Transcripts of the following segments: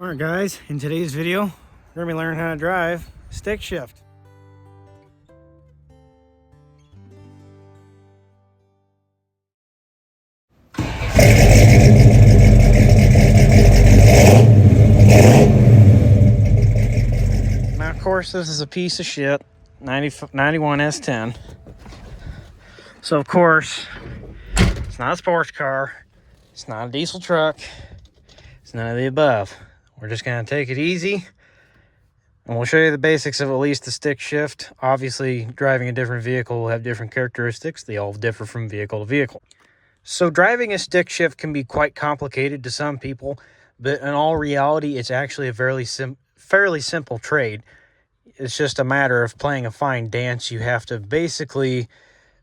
Alright guys, in today's video, we're going to be learning how to drive stick shift. Now of course this is a piece of shit, 91 S10. So of course, it's not a sports car, it's not a diesel truck, it's none of the above. We're just going to take it easy, and we'll show you the basics of at least the stick shift. Obviously, driving a different vehicle will have different characteristics. They all differ from vehicle to vehicle. So driving a stick shift can be quite complicated to some people, but in all reality, it's actually a fairly simple trade. It's just a matter of playing a fine dance. You have to basically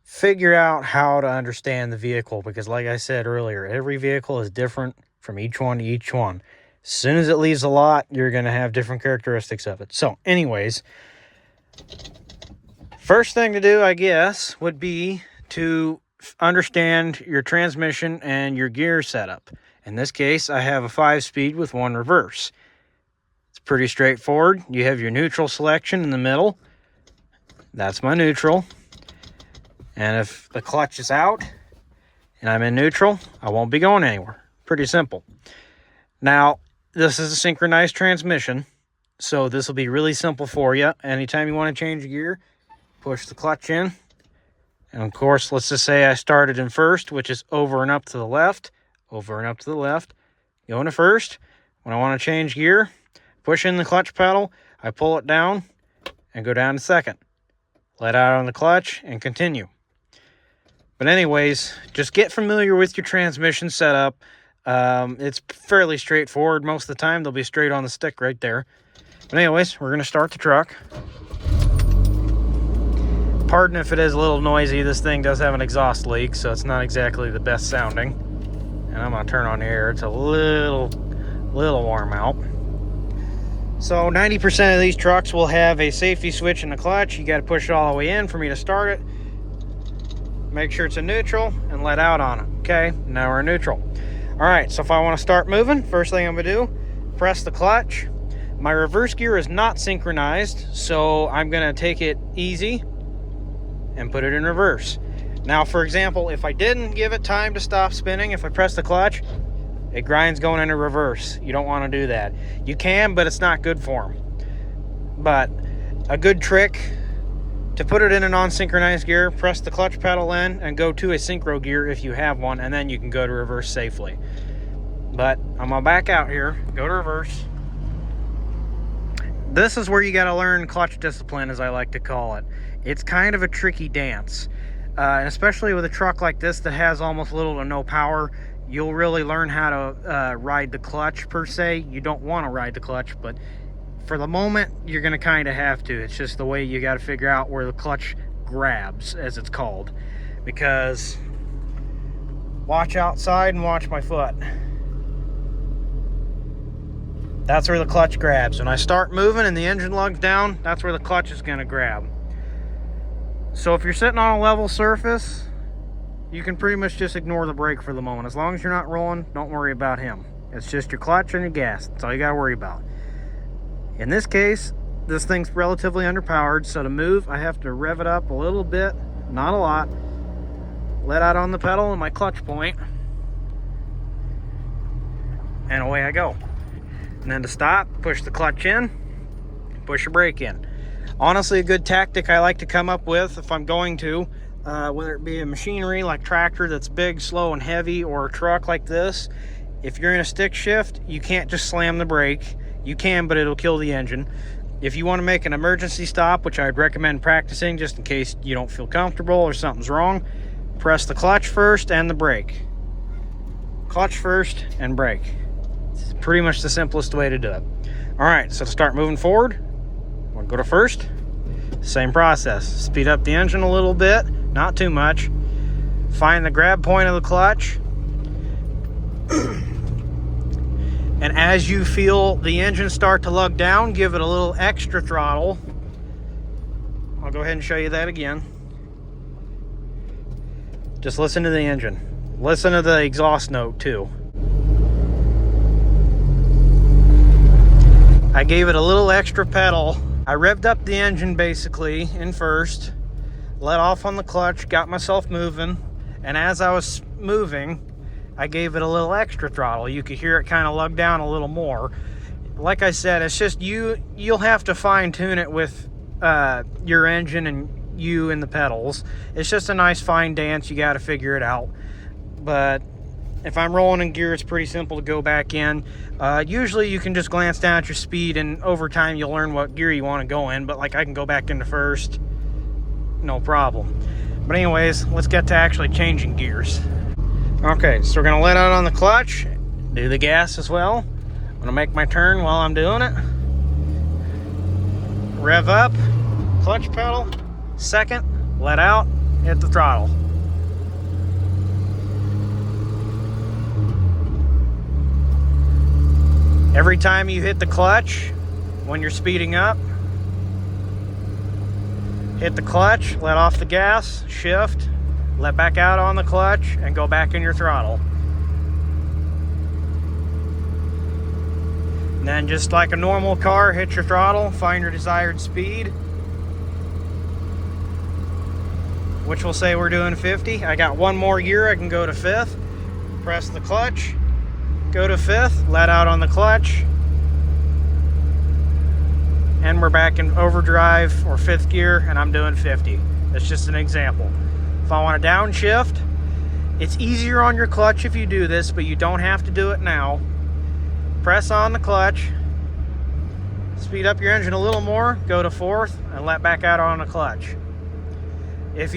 figure out how to understand the vehicle, because like I said earlier, every vehicle is different from each one to each one. As soon as it leaves the lot, you're going to have different characteristics of it. So anyways, first thing to do, I guess, would be to understand your transmission and your gear setup. In this case, I have a 5-speed with 1 reverse. It's pretty straightforward. You have your neutral selection in the middle. That's my neutral. And if the clutch is out and I'm in neutral, I won't be going anywhere. Pretty simple. Now, this is a synchronized transmission, so this will be really simple for you. Anytime you want to change gear, push the clutch in. And of course, let's just say I started in first, which is over and up to the left, over and up to the left. Go into first. When I want to change gear, push in the clutch pedal, I pull it down and go down to second. Let out on the clutch and continue. But anyways, just get familiar with your transmission setup. It's fairly straightforward. Most of the time, they'll be straight on the stick right there. But anyways, we're going to start the truck. Pardon if it is a little noisy. This thing does have an exhaust leak, so it's not exactly the best sounding. And I'm going to turn on the air. It's a little warm out. So 90% of these trucks will have a safety switch in the clutch. You got to push it all the way in for me to start it. Make sure it's in neutral and let out on it. Okay, now we're in neutral. All right, so if I want to start moving, first thing I'm going to do, press the clutch. My reverse gear is not synchronized, so I'm going to take it easy and put it in reverse. Now, for example, if I didn't give it time to stop spinning, if I press the clutch, it grinds going into reverse. You don't want to do that. You can, but it's not good for them. But a good trick to put it in a non-synchronized gear, press the clutch pedal in and go to a synchro gear if you have one, and then you can go to reverse safely. But I'm gonna back out here, go to reverse. This is where you gotta learn clutch discipline, as I like to call it. It's kind of a tricky dance, and especially with a truck like this that has almost little to no power, you'll really learn how to ride the clutch per se. You don't want to ride the clutch, but for the moment, you're going to kind of have to. It's just the way you got to figure out where the clutch grabs, as it's called. Because watch outside and watch my foot. That's where the clutch grabs. When I start moving and the engine lugs down, that's where the clutch is going to grab. So if you're sitting on a level surface, you can pretty much just ignore the brake for the moment. As long as you're not rolling, don't worry about him. It's just your clutch and your gas. That's all you got to worry about. In this case, this thing's relatively underpowered, so to move, I have to rev it up a little bit, not a lot. Let out on the pedal and my clutch point, and away I go. And then to stop, push the clutch in, push your brake in. Honestly, a good tactic I like to come up with if I'm going to, whether it be a machinery like tractor that's big, slow, and heavy, or a truck like this, if you're in a stick shift, you can't just slam the brake. You can, but it'll kill the engine. If you want to make an emergency stop, which I'd recommend practicing just in case you don't feel comfortable or something's wrong, press the clutch first and the brake. Clutch first and brake. It's pretty much the simplest way to do it. All right, so to start moving forward, we'll go to first. Same process. Speed up the engine a little bit, not too much. Find the grab point of the clutch. And as you feel the engine start to lug down, give it a little extra throttle. I'll go ahead and show you that again. Just listen to the engine. Listen to the exhaust note too. I gave it a little extra pedal. I revved up the engine basically in first, let off on the clutch, got myself moving, and as I was moving, I gave it a little extra throttle. You could hear it kind of lug down a little more. Like I said, it's just you'll have to fine tune it with your engine and you and the pedals. It's just a nice fine dance. You got to figure it out. But if I'm rolling in gear, it's pretty simple to go back in. Usually you can just glance down at your speed, and over time you'll learn what gear you want to go in. But like, I can go back into first, no problem. But anyways, let's get to actually changing gears. Okay, so we're gonna let out on the clutch, do the gas as well. I'm gonna make my turn while I'm doing it. Rev up, clutch pedal, second, let out, hit the throttle. Every time you hit the clutch, when you're speeding up, hit the clutch, let off the gas, shift, let back out on the clutch, and go back in your throttle. And then just like a normal car, hit your throttle, find your desired speed, which will say we're doing 50. I got one more gear, I can go to fifth, press the clutch, go to fifth, let out on the clutch, and we're back in overdrive or fifth gear, and I'm doing 50. That's just an example. If I want to downshift, it's easier on your clutch if you do this, but you don't have to do it now. Press on the clutch, speed up your engine a little more, go to fourth, and let back out on the clutch. If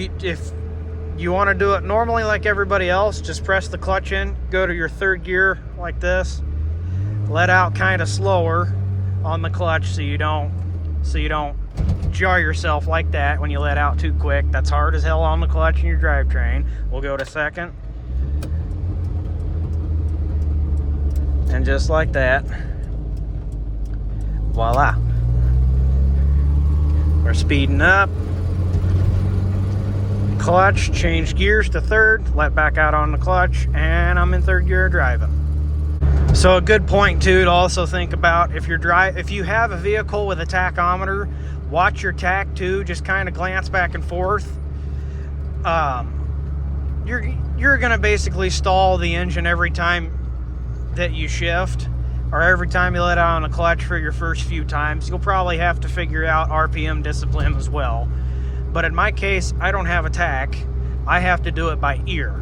you want to do it normally like everybody else, just press the clutch in, go to your third gear like this, let out kind of slower on the clutch so you don't jar yourself like that when you let out too quick. That's hard as hell on the clutch in your drivetrain. We'll go to second. And just like that, voila. We're speeding up. Clutch, change gears to third, let back out on the clutch, and I'm in third gear driving. So a good point too to also think about, if you have a vehicle with a tachometer, watch your tach too. Just kind of glance back and forth. You're gonna basically stall the engine every time that you shift, or every time you let out on the clutch for your first few times. You'll probably have to figure out RPM discipline as well. But in my case, I don't have a tach. I have to do it by ear.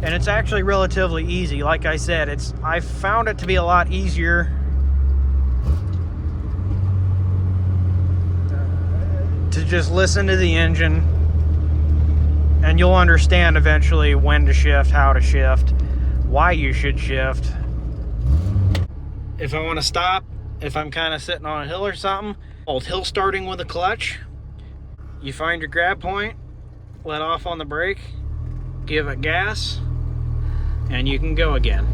And it's actually relatively easy. Like I said, I found it to be a lot easier to just listen to the engine, and you'll understand eventually when to shift, how to shift, why you should shift. If I want to stop, if I'm kind of sitting on a hill or something, old hill starting with a clutch, you find your grab point, let off on the brake, give it gas, and you can go again.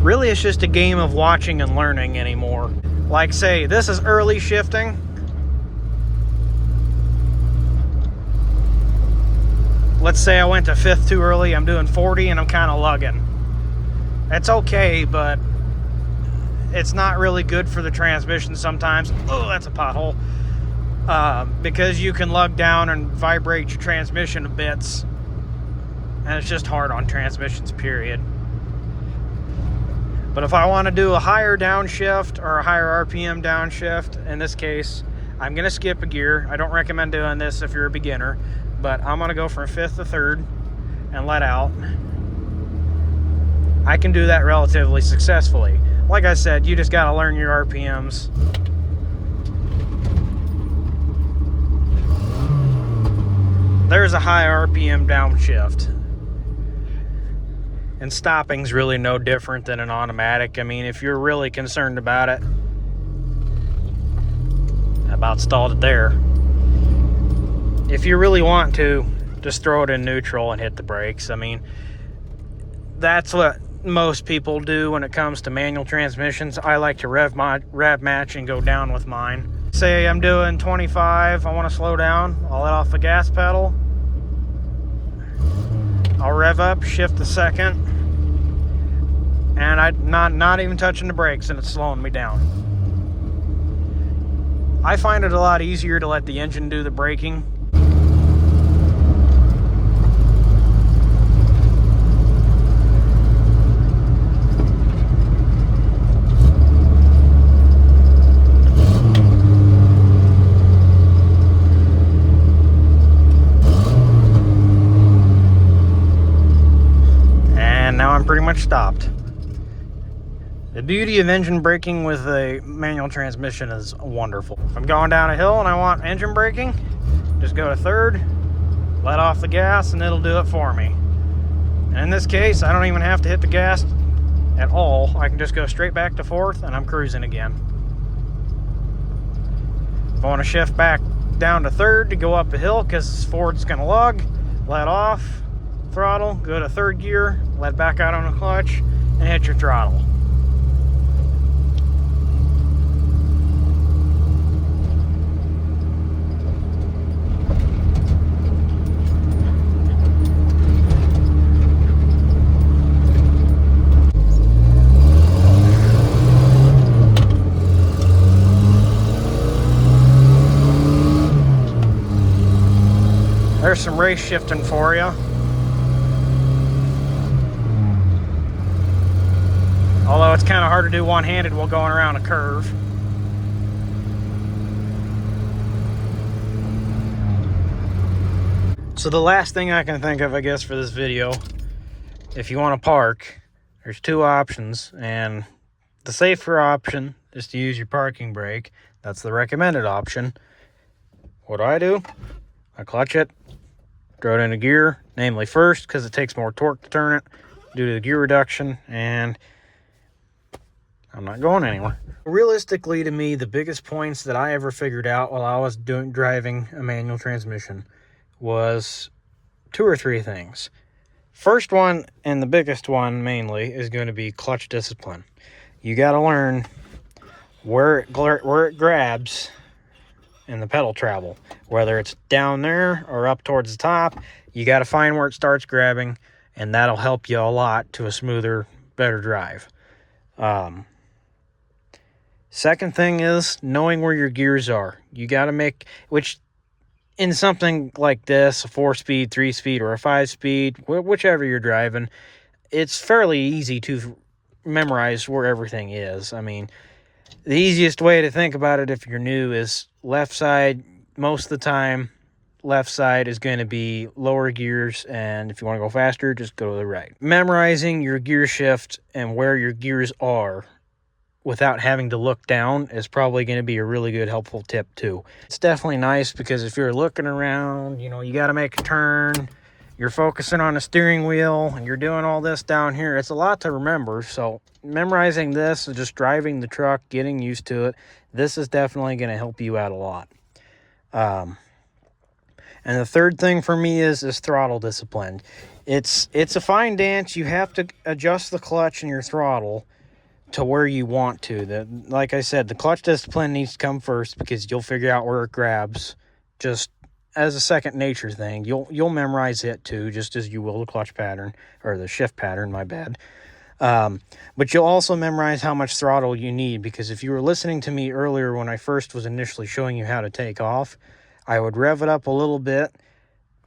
Really, it's just a game of watching and learning anymore. Like, say, this is early shifting. Let's say I went to fifth too early, I'm doing 40 and I'm kind of lugging. It's okay, but it's not really good for the transmission sometimes. Oh, that's a pothole. Because you can lug down and vibrate your transmission a bit, and it's just hard on transmissions, period. But if I want to do a higher downshift or a higher RPM downshift, in this case, I'm going to skip a gear. I don't recommend doing this if you're a beginner, but I'm going to go from fifth to third and let out. I can do that relatively successfully. Like I said, you just got to learn your RPMs. There's a high RPM downshift. And stopping's really no different than an automatic. I mean, if you're really concerned about it, I about stalled it there. If you really want to, just throw it in neutral and hit the brakes. I mean, that's what most people do when it comes to manual transmissions. I like to rev match and go down with mine. Say I'm doing 25, I want to slow down, I'll let off the gas pedal, I'll rev up, shift the second, and I'm not even touching the brakes, and it's slowing me down. I find it a lot easier to let the engine do the braking. Now I'm pretty much stopped. The beauty of engine braking with a manual transmission is wonderful. If I'm going down a hill and I want engine braking, just go to third, let off the gas, and it'll do it for me. And in this case, I don't even have to hit the gas at all. I can just go straight back to fourth and I'm cruising again. If I want to shift back down to third to go up a hill because Ford's going to lug, let off, throttle, go to third gear, let back out on the clutch, and hit your throttle. There's some race shifting for you. Although it's kind of hard to do one-handed while going around a curve. So the last thing I can think of, I guess, for this video, if you want to park, there's two options, and the safer option is to use your parking brake. That's the recommended option. What do? I clutch it, throw it into gear, namely first, because it takes more torque to turn it due to the gear reduction, and I'm not going anywhere. Realistically, to me, the biggest points that I ever figured out while I was driving a manual transmission was 2 or 3 things. First one, and the biggest one mainly, is going to be clutch discipline. You got to learn where it grabs in the pedal travel, whether it's down there or up towards the top. You got to find where it starts grabbing, and that'll help you a lot to a smoother, better drive. Second thing is knowing where your gears are. You got to make, which in something like this, a 4-speed, 3-speed, or a 5-speed, whichever you're driving, it's fairly easy to memorize where everything is. I mean, the easiest way to think about it if you're new is left side. Most of the time, left side is going to be lower gears, and if you want to go faster, just go to the right. Memorizing your gear shift and where your gears are without having to look down is probably going to be a really good helpful tip too. It's definitely nice because if you're looking around, you know, you got to make a turn, you're focusing on the steering wheel, and you're doing all this down here. It's a lot to remember, so memorizing this and just driving the truck, getting used to it, this is definitely going to help you out a lot. And the third thing for me is throttle discipline. It's a fine dance. You have to adjust the clutch and your throttle to where you want to. Like I said, the clutch discipline needs to come first because you'll figure out where it grabs just as a second nature thing. You'll memorize it too, just as you will the clutch pattern, or the shift pattern, my bad. But you'll also memorize how much throttle you need, because if you were listening to me earlier when I first was initially showing you how to take off, I would rev it up a little bit,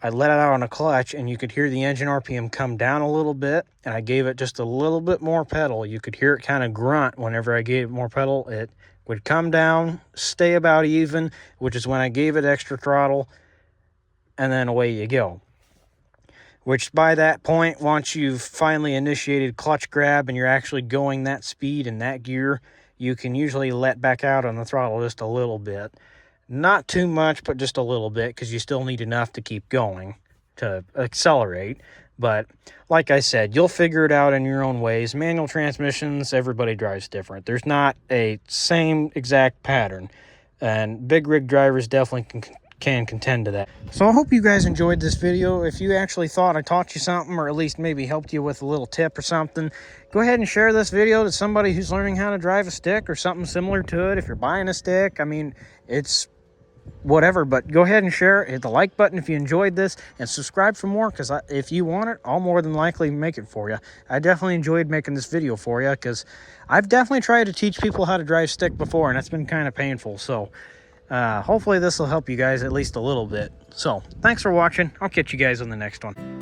I'd let it out on a clutch, and you could hear the engine RPM come down a little bit, and I gave it just a little bit more pedal. You could hear it kind of grunt whenever I gave it more pedal. It would come down, stay about even, which is when I gave it extra throttle, and then away you go. Which by that point, once you've finally initiated clutch grab and you're actually going that speed and that gear, you can usually let back out on the throttle just a little bit. Not too much, but just a little bit, because you still need enough to keep going, to accelerate. But like I said, you'll figure it out in your own ways. Manual transmissions, everybody drives different. There's not a same exact pattern, and big rig drivers definitely can contend to that. So I hope you guys enjoyed this video. If you actually thought I taught you something, or at least maybe helped you with a little tip or something, go ahead and share this video to somebody who's learning how to drive a stick or something similar to it. If you're buying a stick, I mean, it's whatever, but go ahead and share it. Hit the like button if you enjoyed this, and subscribe for more, because if you want it, I'll more than likely make it for you. I definitely enjoyed making this video for you, because I've definitely tried to teach people how to drive stick before, and it's been kind of painful. So hopefully this will help you guys at least a little bit. So thanks for watching. I'll catch you guys on the next one.